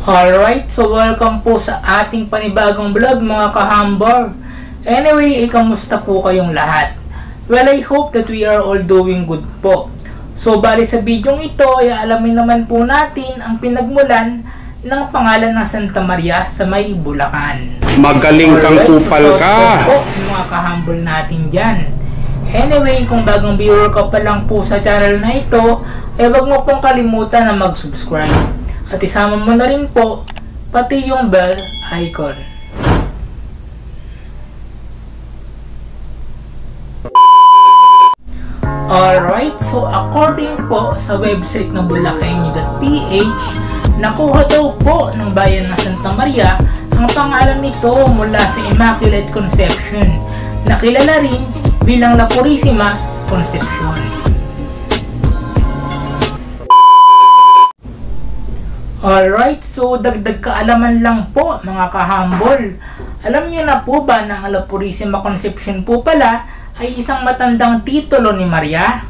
Alright, so welcome po sa ating panibagong vlog mga kahambor. Anyway, kamusta po kayong lahat? Well, I hope that we are all doing good po. So, bali sa bidyong ito, ay alamin naman po natin ang pinagmulan ng pangalan ng Santa Maria sa may Bulacan. Magaling kang kupal ka! Po sa mga kahambol natin dyan. Anyway, kung bagong viewer ka pa lang po sa channel na ito, ay wag mo pong kalimutan na mag-subscribe. At isama mo na rin po pati yung bell icon. Alright, so according po sa website na bulakenyo.ph, nakuha daw po ng bayan ng Santa Maria ang pangalan nito mula sa Immaculate Conception, na kilala rin bilang La Purisima Concepcion. Alright, so dagdag kaalaman lang po mga kahambol. Alam niyo na po ba na ang La Purisima Concepcion po pala ay isang matandang titulo ni Maria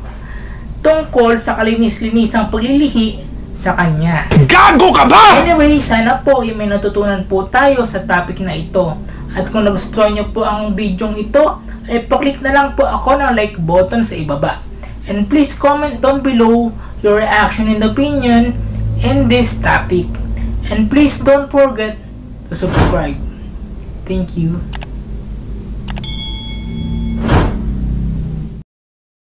tungkol sa kalinis-linisang paglilihi sa kanya. Gago ka ba? Anyway, sana po ay may natutunan po tayo sa topic na ito. At kung nagustuhan niyo po ang video ito, ay paklik na lang po ako ng like button sa ibaba. And please comment down below your reaction and opinion in this topic, and please don't forget to subscribe. Thank you.